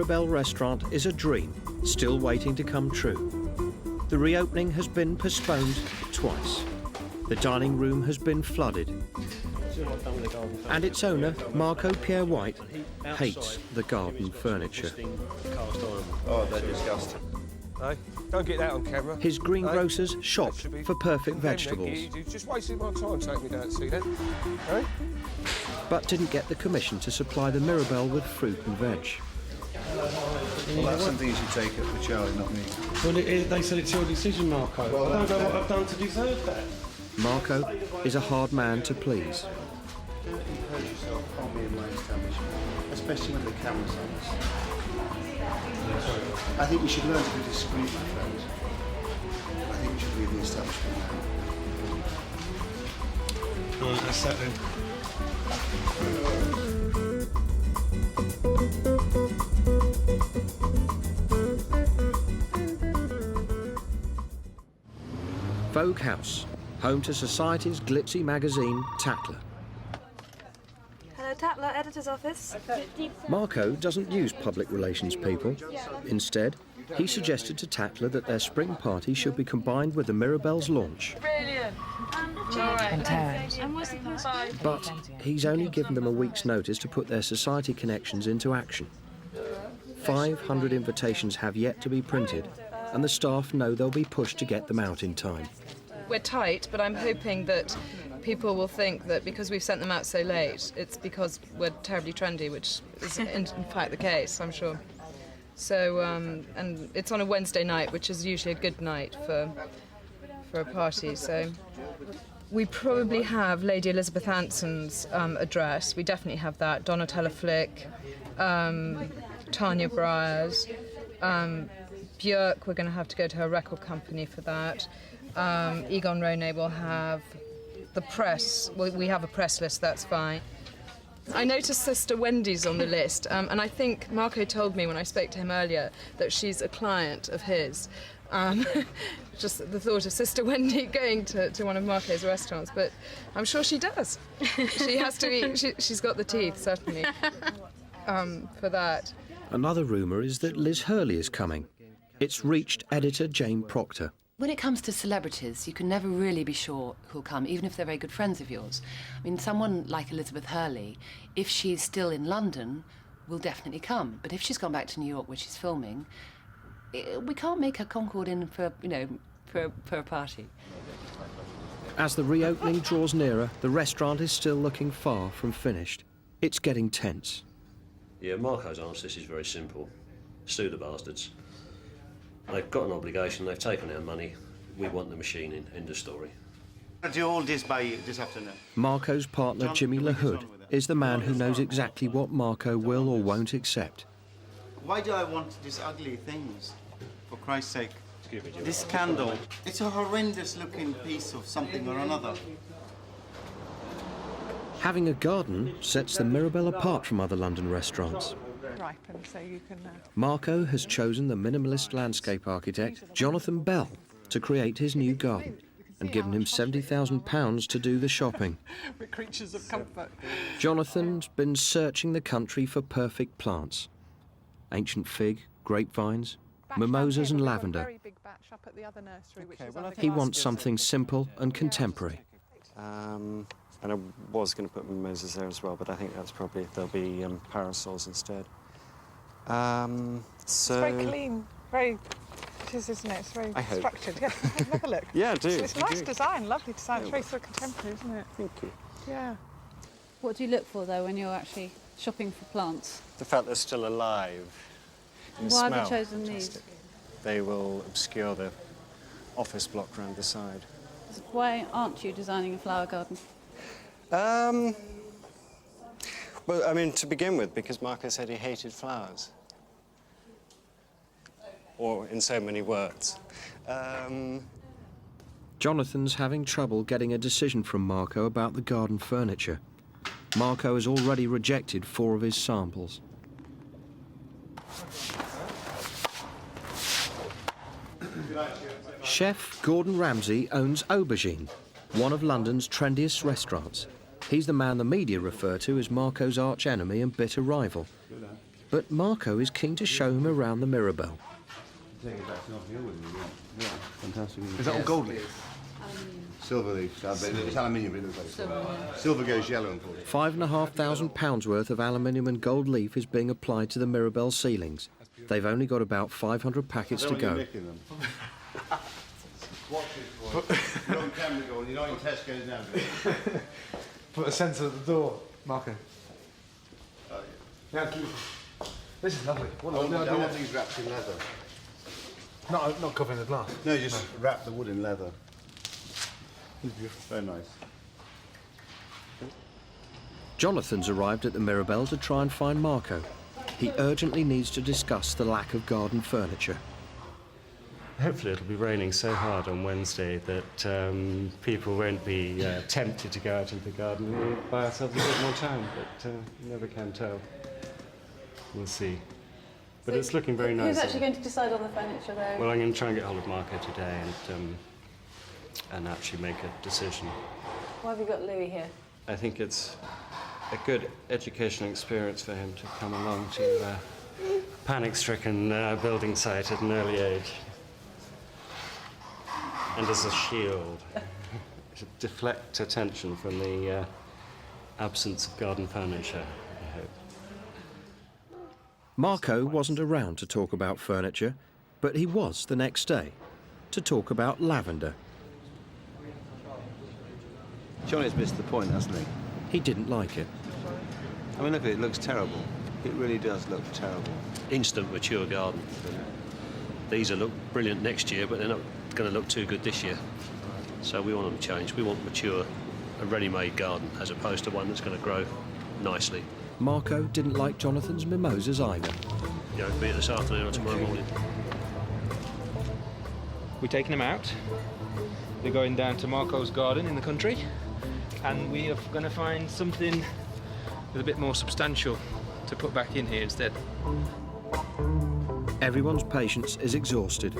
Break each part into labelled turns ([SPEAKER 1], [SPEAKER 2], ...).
[SPEAKER 1] Mirabelle restaurant is a dream, still waiting to come true. The reopening has been postponed twice. The dining room has been flooded. And its owner, Marco Pierre White, hates the garden furniture.
[SPEAKER 2] Oh, they're disgusting.
[SPEAKER 3] Hey, don't get that on camera.
[SPEAKER 1] His greengrocers shopped for perfect vegetables.
[SPEAKER 3] You just wasted my time taking me down to see that. Hey?
[SPEAKER 1] But didn't get the commission to supply the Mirabelle with fruit and veg.
[SPEAKER 2] Well, that's something you should take up with Charlie, not me.
[SPEAKER 4] Well, they said it's your decision, Marco. Well, I don't know what I've done to deserve that.
[SPEAKER 1] Marco is a hard man to please.
[SPEAKER 2] Don't impose yourself on me and my establishment, especially when the camera's on us. I think we should learn to be discreet, my friends. I think we should leave the establishment now.
[SPEAKER 4] Right, that's that then.
[SPEAKER 1] Vogue House, home to Society's glitzy magazine, Tatler.
[SPEAKER 5] Hello, Tatler, editor's office.
[SPEAKER 1] Marco doesn't use public relations people. Instead, he suggested to Tatler that their spring party should be combined with the Mirabelle's launch.
[SPEAKER 5] Brilliant.
[SPEAKER 1] But he's only given them a week's notice to put their society connections into action. 500 invitations have yet to be printed, and the staff know they'll be pushed to get them out in time.
[SPEAKER 6] We're tight, but I'm hoping that people will think that because we've sent them out so late, it's because we're terribly trendy, which is in fact the case, I'm sure. So, and it's on a Wednesday night, which is usually a good night for a party. So we probably have Lady Elizabeth Anson's address. We definitely have that. Donatella Flick, Tanya Briers, Björk, we're going to have to go to her record company for that. Egon Rone will have the press. We have a press list, that's fine. I noticed Sister Wendy's on the list, and I think Marco told me when I spoke to him earlier that she's a client of his. Just the thought of Sister Wendy going to one of Marco's restaurants, but I'm sure she does. She has to be, she's got the teeth, certainly, for that.
[SPEAKER 1] Another rumour is that Liz Hurley is coming. It's reached editor Jane Proctor.
[SPEAKER 7] When it comes to celebrities, you can never really be sure who'll come, even if they're very good friends of yours. I mean, someone like Elizabeth Hurley, if she's still in London, will definitely come. But if she's gone back to New York where she's filming, we can't make her Concord in for, you know, for a party.
[SPEAKER 1] As the reopening draws nearer, the restaurant is still looking far from finished. It's getting tense.
[SPEAKER 8] Yeah, Marco's answer is very simple. Sue the bastards. They've got an obligation, they've taken our money. We want the machine in. End of story.
[SPEAKER 2] I'll do all this by you this afternoon.
[SPEAKER 1] Marco's partner, Jimmy LaHood, is the man who knows exactly what Marco will or won't accept.
[SPEAKER 2] Why do I want these ugly things? For Christ's sake.
[SPEAKER 8] Excuse me, Jimmy.
[SPEAKER 2] This candle, it's a horrendous looking piece of something or another.
[SPEAKER 1] Having a garden sets the Mirabelle apart from other London restaurants.
[SPEAKER 9] Ripen, so you can,
[SPEAKER 1] Marco has chosen the minimalist landscape architect Jonathan Bell to create his new garden and given him £70,000 to do the shopping.
[SPEAKER 9] We're creatures of comfort.
[SPEAKER 1] Jonathan's been searching the country for perfect plants. Ancient fig, grapevines, mimosas and lavender. He wants something simple and contemporary.
[SPEAKER 10] And I was going to put mimosas there as well, but I think that's probably, there'll be parasols instead.
[SPEAKER 9] It's very clean, very, it is, isn't it? It's very structured. Yeah, have a look.
[SPEAKER 10] Yeah, I do.
[SPEAKER 9] It's nice design, lovely design. It's very sort of contemporary, isn't it?
[SPEAKER 10] Thank you.
[SPEAKER 9] Yeah.
[SPEAKER 11] What do you look for, though, when you're actually shopping for plants?
[SPEAKER 10] The fact they're still alive.
[SPEAKER 11] Why have you chosen these?
[SPEAKER 10] They will obscure the office block round the side.
[SPEAKER 11] Why aren't you designing a flower garden?
[SPEAKER 10] Well, I mean, to begin with, because Marco said he hated flowers. Or in so many words.
[SPEAKER 1] Jonathan's having trouble getting a decision from Marco about the garden furniture. Marco has already rejected 4 of his samples. Chef Gordon Ramsay owns Aubergine, one of London's trendiest restaurants. He's the man the media refer to as Marco's arch-enemy and bitter rival. but Marco is keen to show him around the Mirabelle.
[SPEAKER 2] Fantastic.
[SPEAKER 4] Is that all gold leaf?
[SPEAKER 2] Silver leaf. It's aluminium, but it looks like silver goes yellow, unfortunately.
[SPEAKER 1] £5,500 worth of aluminium and gold leaf is being applied to the Mirabelle ceilings. They've only got about 500 packets to go.
[SPEAKER 2] Watch it, boy. You're on camera going, you're not in Tesco's now.
[SPEAKER 4] Put a sensor at the door, Marco.
[SPEAKER 2] Oh, yeah.
[SPEAKER 4] Yeah, this is lovely. What
[SPEAKER 2] I want these wrapped in leather.
[SPEAKER 4] Not covering the glass.
[SPEAKER 2] No, just wrap the wood in leather. It's beautiful. Very nice.
[SPEAKER 1] Jonathan's arrived at the Mirabelle to try and find Marco. He urgently needs to discuss the lack of garden furniture.
[SPEAKER 10] Hopefully it'll be raining so hard on Wednesday that people won't be tempted to go out into the garden. We'll buy ourselves a bit more time, but you never can tell. We'll see. But it's looking very nice.
[SPEAKER 11] Who's actually going to decide on the furniture, though?
[SPEAKER 10] Well, I'm going to try and get hold of Marco today and actually make a decision.
[SPEAKER 11] Why have you got Louis here?
[SPEAKER 10] I think it's a good educational experience for him to come along to a panic-stricken building site at an early age. And as a shield, to deflect attention from the absence of garden furniture, I hope.
[SPEAKER 1] Marco wasn't around to talk about furniture, but he was the next day to talk about lavender.
[SPEAKER 2] Johnny's missed the point, hasn't he?
[SPEAKER 1] He didn't like it.
[SPEAKER 2] I mean, look at it, it looks terrible. It really does look terrible.
[SPEAKER 8] Instant mature garden. These will look brilliant next year, but they're not going to look too good this year. So we want them to change. We want mature, a ready-made garden, as opposed to one that's going to grow nicely.
[SPEAKER 1] Marco didn't like Jonathan's mimosas either.
[SPEAKER 8] You know, be it this afternoon or tomorrow morning.
[SPEAKER 12] We're taking them out. They're going down to Marco's garden in the country, and we are going to find something with a bit more substantial to put back in here instead.
[SPEAKER 1] Everyone's patience is exhausted.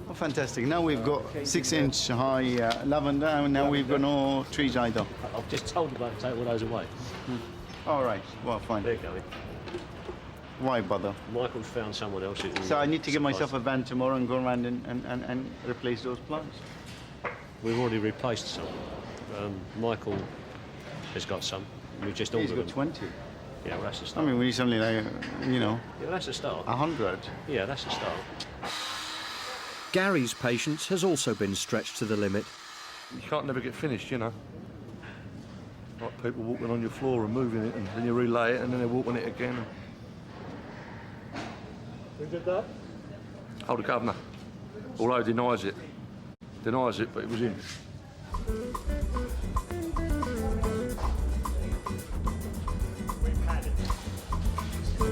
[SPEAKER 2] Oh, fantastic. Now we've got 6-inch high lavender, and now we've got no trees either.
[SPEAKER 8] I've just told you about to take all those away.
[SPEAKER 2] All right, well, fine.
[SPEAKER 8] They're going.
[SPEAKER 2] Why bother?
[SPEAKER 8] Michael's found someone else who can...
[SPEAKER 2] So I need to get myself a van tomorrow and go around and replace those plants?
[SPEAKER 8] We've already replaced some. Michael has got some. We just ordered
[SPEAKER 2] He's got 20.
[SPEAKER 8] Yeah, well, that's a
[SPEAKER 2] I
[SPEAKER 8] start.
[SPEAKER 2] mean, we need something like, you know...
[SPEAKER 8] Yeah, that's a start.
[SPEAKER 2] 100.
[SPEAKER 8] Yeah, that's a start.
[SPEAKER 1] Gary's patience has also been stretched to the limit.
[SPEAKER 13] You can't never get finished, you know. Like people walking on your floor and moving it, and then you relay it, and then they walk on it again.
[SPEAKER 8] Who did that?
[SPEAKER 13] Oh, the governor. Although he denies it. Denies it, but it was him.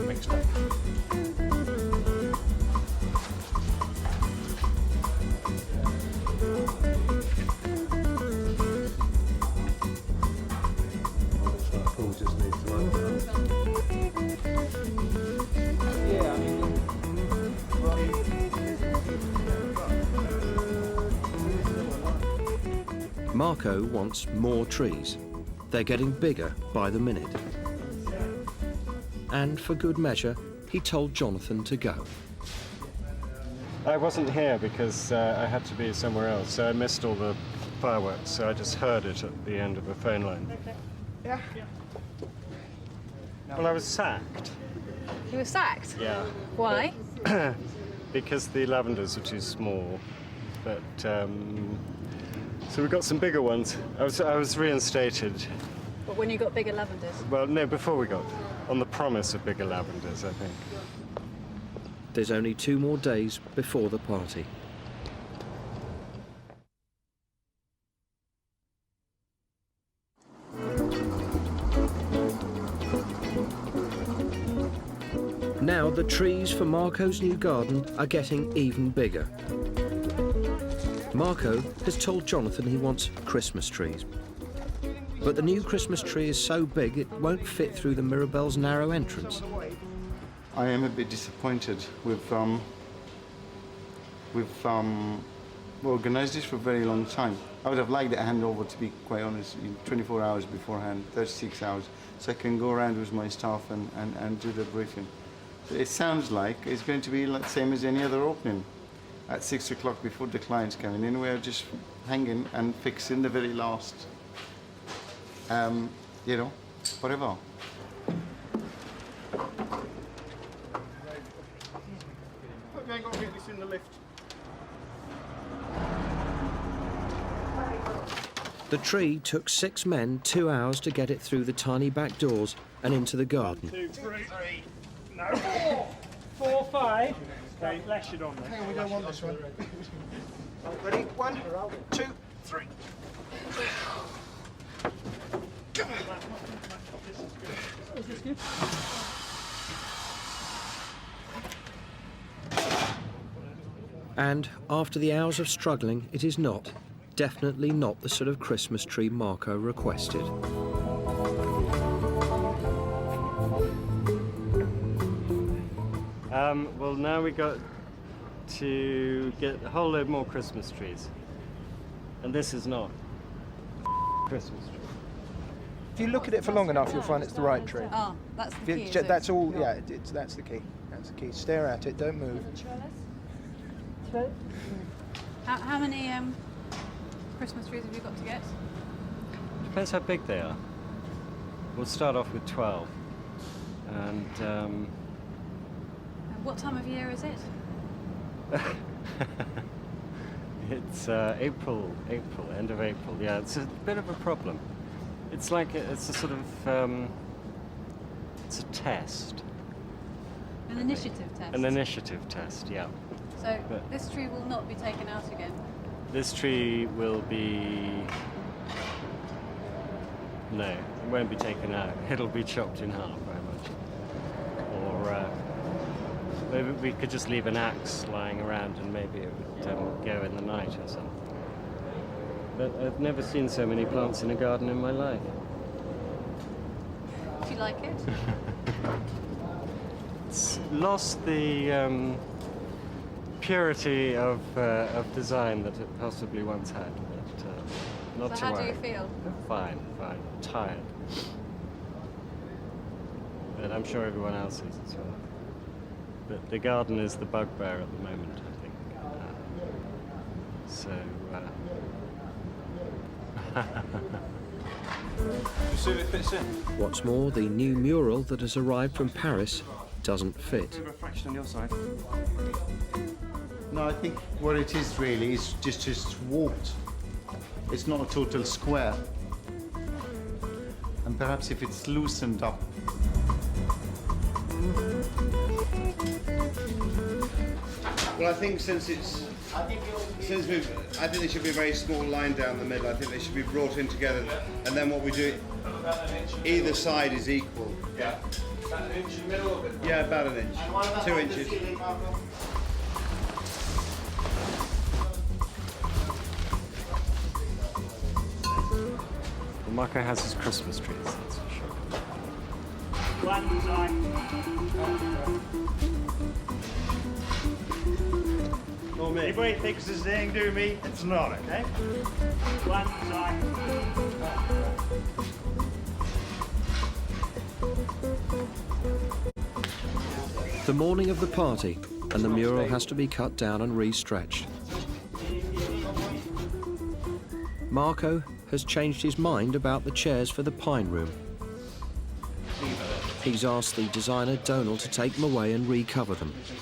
[SPEAKER 8] Mixed up.
[SPEAKER 1] Marco wants more trees. They're getting bigger by the minute. And for good measure, he told Jonathan to go.
[SPEAKER 10] I wasn't here because I had to be somewhere else, so I missed all the fireworks, so I just heard it at the end of a phone line.
[SPEAKER 9] Yeah.
[SPEAKER 10] Well, I was sacked.
[SPEAKER 11] You were sacked?
[SPEAKER 10] Yeah.
[SPEAKER 11] Why?
[SPEAKER 10] Because the lavenders are too small, but so we got some bigger ones. I was reinstated.
[SPEAKER 11] But when you got bigger lavenders?
[SPEAKER 10] Well, no, before we got, on the promise of bigger lavenders, I think.
[SPEAKER 1] There's only 2 more days before the party. Now the trees for Marco's new garden are getting even bigger. Marco has told Jonathan he wants Christmas trees. But the new Christmas tree is so big it won't fit through the Mirabelle's narrow entrance.
[SPEAKER 2] I am a bit disappointed. We've organised this for a very long time. I would have liked the handover, to be quite honest, in 24 hours beforehand, 36 hours, so I can go around with my staff and do the briefing. it sounds like it's going to be the same as any other opening. At 6 o'clock before the clients coming in, we're just hanging and fixing the very last, you know, whatever.
[SPEAKER 3] Hope you ain't got to get this in the lift.
[SPEAKER 1] The tree took 6 men 2 hours to get it through the tiny back doors and into the garden.
[SPEAKER 14] 2, 3. No. 4, 5. Okay, lash it on there.
[SPEAKER 3] Hang on, we don't want this one. Ready? 1, 2, 3.
[SPEAKER 1] And after the hours of struggling, it is not, definitely not the sort of Christmas tree Marco requested.
[SPEAKER 10] Well, now we got to get a whole load more Christmas trees. And this is not Christmas tree.
[SPEAKER 3] If you look at it for long enough, you'll find it's the right tree.
[SPEAKER 11] Oh, that's the key.
[SPEAKER 3] That's all. Yeah, that's the key. That's the key. Stare at it. Don't move.
[SPEAKER 11] How many Christmas trees have you got to get?
[SPEAKER 10] Depends how big they are. We'll start off with 12. And
[SPEAKER 11] what time of year is it?
[SPEAKER 10] it's April, end of April. Yeah, it's a bit of a problem. It's like it's a sort of it's a test.
[SPEAKER 11] An initiative test.
[SPEAKER 10] An initiative test, yeah.
[SPEAKER 11] So this tree will not be taken out again.
[SPEAKER 10] This tree will be no, it won't be taken out. It'll be chopped in half, very much. Or maybe we could just leave an axe lying around and maybe it would go in the night or something. But I've never seen so many plants in a garden in my life.
[SPEAKER 11] Do you like it?
[SPEAKER 10] It's lost the purity of design that it possibly once had. But, not
[SPEAKER 11] so
[SPEAKER 10] to
[SPEAKER 11] how
[SPEAKER 10] worry.
[SPEAKER 11] do you feel?
[SPEAKER 10] Fine. Tired. But I'm sure everyone else is as well. But the garden is the bugbear at the moment, I think.
[SPEAKER 12] See if it fits in.
[SPEAKER 1] What's more, the new mural that has arrived from Paris doesn't fit.
[SPEAKER 12] Refraction on your side.
[SPEAKER 2] No, I think what it is really is just warped. It's not a total square. And perhaps if it's loosened up.
[SPEAKER 15] Well, I think since I think there should be a very small line down the middle. I think they should be brought in together, and then what we do, either side is equal.
[SPEAKER 12] Yeah. About an inch in the middle of it?
[SPEAKER 15] Yeah, about an inch. 2 inches.
[SPEAKER 10] Well, Marco has his Christmas trees, that's for sure.
[SPEAKER 14] One side.
[SPEAKER 15] Anybody thinks this thing do me, it's not, okay?
[SPEAKER 14] One side.
[SPEAKER 1] The morning of the party, and the mural has to be cut down and re-stretched. Marco has changed his mind about the chairs for the Pine Room. He's asked the designer Donald to take them away and recover them.
[SPEAKER 12] So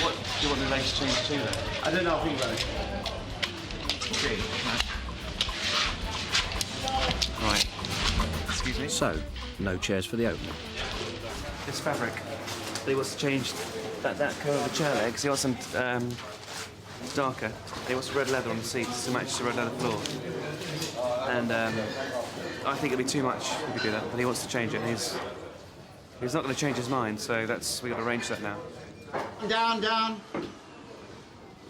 [SPEAKER 12] what do you want the lace change to then?
[SPEAKER 15] I don't know, I'll think about it.
[SPEAKER 12] Right. Excuse me?
[SPEAKER 1] So, no chairs for the opening.
[SPEAKER 12] This fabric, he wants to change that colour of the chair legs. He wants them darker. He wants red leather on the seats to match the red leather floor. And I think it'd be too much if we do that, but he wants to change it. He's not going to change his mind, so we've got to arrange that now.
[SPEAKER 2] Down.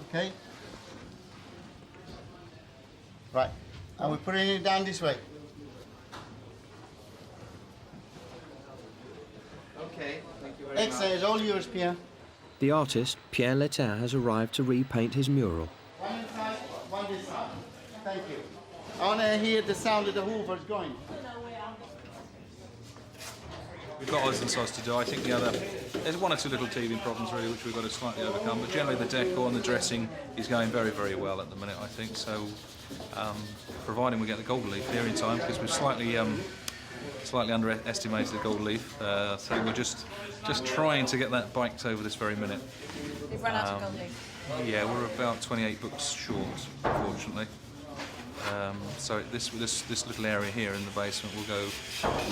[SPEAKER 2] Okay. Right. And we're putting it down this way.
[SPEAKER 12] Okay, thank you very
[SPEAKER 2] Excellent. It's all yours, Pierre.
[SPEAKER 1] The artist, Pierre Letin, has arrived to repaint his mural.
[SPEAKER 2] One inside, one this side. Thank you. I want to hear the sound of the hoovers going.
[SPEAKER 16] We've got odds and sods to do. I think there's one or two little teething problems really which we've got to slightly overcome, but generally the decor and the dressing is going very, very well at the minute, I think. So, providing we get the gold leaf here in time, because we've slightly underestimated the gold leaf, so we're just trying to get that biked over this very minute.
[SPEAKER 11] You've run out of gold leaf.
[SPEAKER 16] Yeah, we're about 28 books short, unfortunately. So this little area here in the basement will go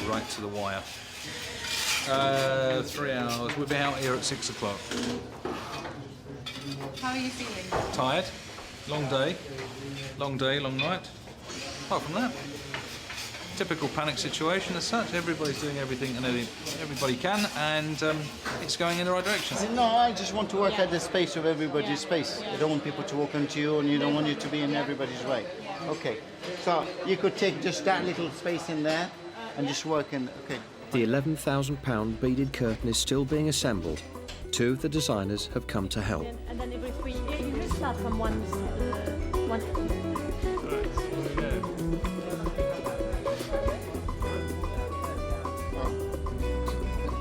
[SPEAKER 16] right to the wire. 3 hours. We'll be out here at 6 o'clock.
[SPEAKER 11] How are you feeling?
[SPEAKER 16] Tired. Long day, long night. Apart from that, typical panic situation as such. Everybody's doing everything and everybody can, and it's going in the right direction.
[SPEAKER 2] No, I just want to work at the space of everybody's space. I don't want people to walk into you, and you don't want you to be in everybody's way. Okay, so you could take just that little space in there and just work in. Okay.
[SPEAKER 1] The £11,000 beaded curtain is still being assembled. Two of the designers have come to help.
[SPEAKER 17] And then if we you start from one.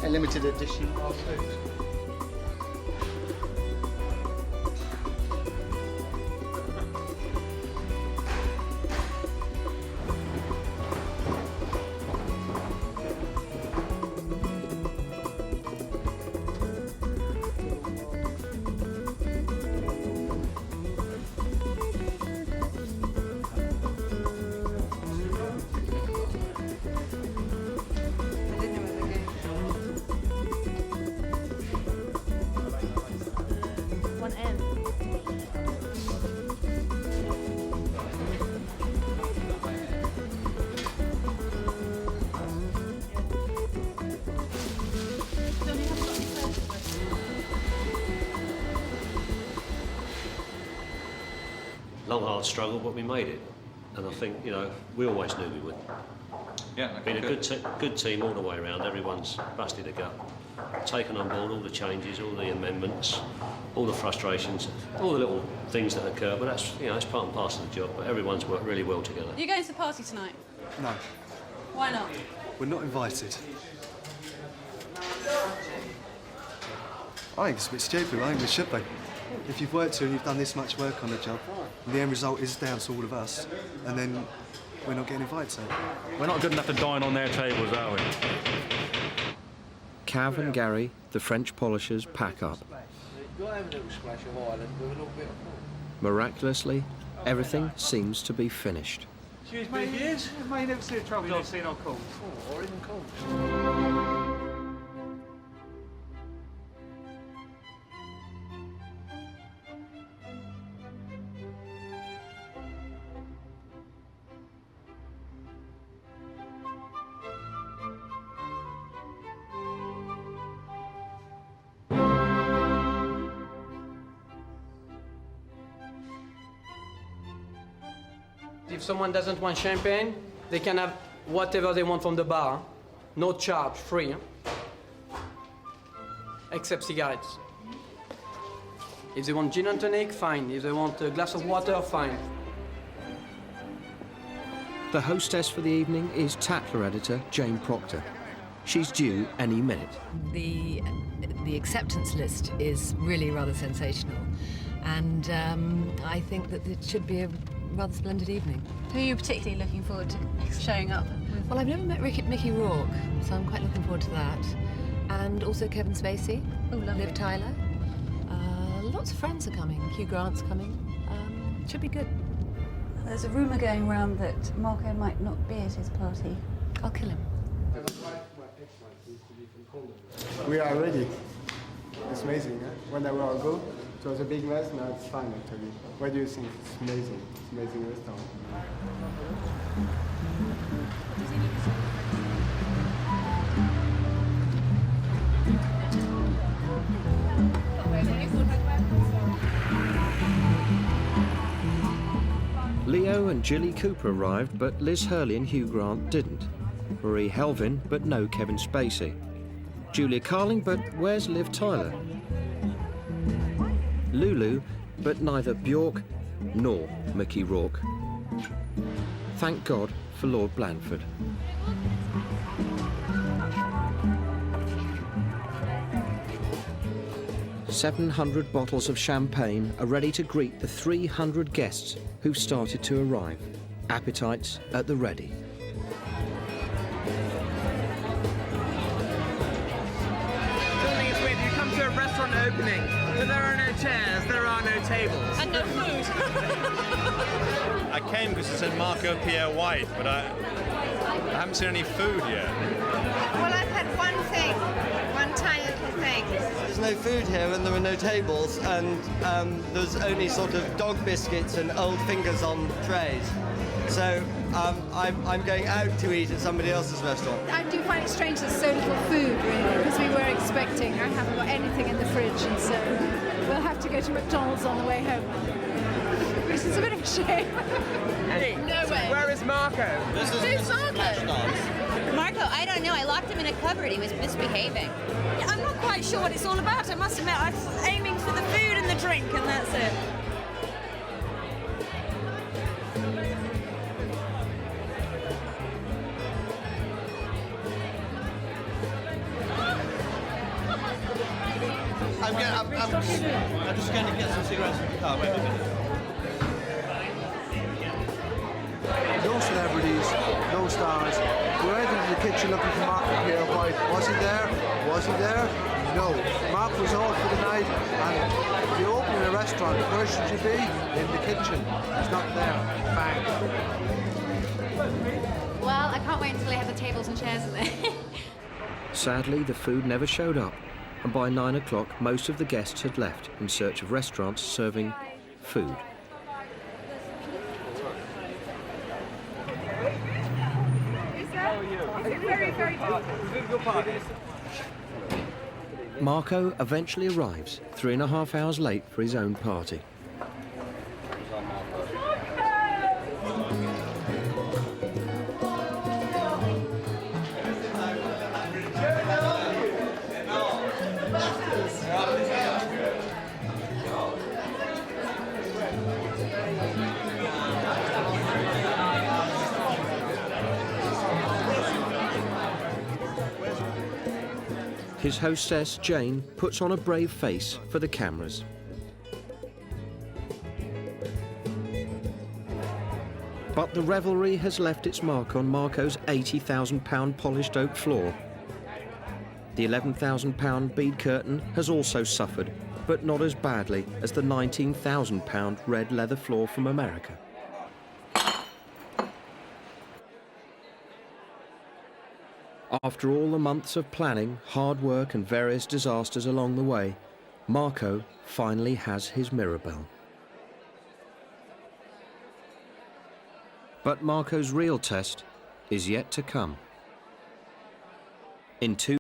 [SPEAKER 2] A limited edition.
[SPEAKER 8] Long, hard struggle, but we made it. And I think, you know, we always knew we would.
[SPEAKER 16] Yeah,
[SPEAKER 8] been a good team all the way around. Everyone's busted a gut, taken on board all the changes, all the amendments, all the frustrations, all the little things that occur. But that's, you know, it's part and parcel of the job. But everyone's worked really well together.
[SPEAKER 11] Are you going to the party tonight?
[SPEAKER 18] No.
[SPEAKER 11] Why not?
[SPEAKER 18] We're not invited. I think it's a bit stupid. I think we should be. If you've worked here and you've done this much work on the job, and the end result is down to all of us, and then we're not getting invited. So.
[SPEAKER 19] We're not good enough to dine on their tables, are we?
[SPEAKER 1] Cav and Gary, the French polishers, pack up. Miraculously, everything seems to be finished.
[SPEAKER 14] Excuse me, years? May never see a trouble you've seen on calls. Or even calls.
[SPEAKER 20] If someone doesn't want champagne, they can have whatever they want from the bar. No charge, free. Except cigarettes. If they want gin and tonic, fine. If they want a glass of water, fine.
[SPEAKER 1] The hostess for the evening is Tatler editor Jane Proctor. She's due any minute.
[SPEAKER 7] The acceptance list is really rather sensational, and I think that it should be a rather splendid evening.
[SPEAKER 11] Who are you particularly looking forward to showing up with?
[SPEAKER 7] Well, I've never met Mickey Rourke, so I'm quite looking forward to that. And also Kevin Spacey, Liv Tyler. Lots of friends are coming. Hugh Grant's coming. Should be good.
[SPEAKER 11] There's a rumour going around that Marco might not be at his party.
[SPEAKER 7] I'll kill him.
[SPEAKER 21] We are ready. It's amazing. Eh? When I will go, it was a big mess, now it's fine actually. What do you think? It's amazing. It's an amazing restaurant.
[SPEAKER 1] Leo and Jilly Cooper arrived, but Liz Hurley and Hugh Grant didn't. Marie Helvin, but no Kevin Spacey. Julia Carling, but where's Liv Tyler? Lulu, but neither Bjork nor Mickey Rourke. Thank God for Lord Blandford. 700 bottles of champagne are ready to greet the 300 guests who've started to arrive. Appetites at the ready.
[SPEAKER 5] Something is weird. You come to a restaurant opening, but there are no chairs, there are no tables.
[SPEAKER 11] And no food.
[SPEAKER 22] I came because it said Marco Pierre White, but I haven't seen any food yet.
[SPEAKER 23] Well, I've had one thing, one tiny little thing.
[SPEAKER 24] There's no food here and there are no tables, and there's only sort of dog biscuits and old fingers on trays. So I'm going out to eat at somebody else's restaurant.
[SPEAKER 11] I do find it strange there's so little food, really, because we were expecting. I haven't got anything in the fridge, and so we'll have to go to McDonald's on the way home. Which is a bit of a shame.
[SPEAKER 5] No way. Where is Marco?
[SPEAKER 11] Who's Marco?
[SPEAKER 25] Marco, I don't know. I locked him in a cupboard. He was misbehaving. Yeah, I'm not quite sure what it's all about. I must admit, I was aiming for the food and the drink, and that's it.
[SPEAKER 24] I'm just going to get some cigarettes from the car. Wait a minute.
[SPEAKER 18] No celebrities, no stars. We went into the kitchen looking for Marco Pierre White. Was he there? Was he there? No. Mark was out for the night, and if you open a restaurant, where should you be? In the kitchen. He's not there. Bang.
[SPEAKER 11] Well, I can't wait until they have the tables and chairs in there.
[SPEAKER 1] Sadly, the food never showed up, and by 9 o'clock, most of the guests had left in search of restaurants serving food. Marco eventually arrives 3.5 hours late for his own party. His hostess, Jane, puts on a brave face for the cameras. But the revelry has left its mark on Marco's £80,000 polished oak floor. The £11,000 bead curtain has also suffered, but not as badly as the £19,000 red leather floor from America. After all the months of planning, hard work and various disasters along the way, Marco finally has his Mirabelle. But Marco's real test is yet to come. In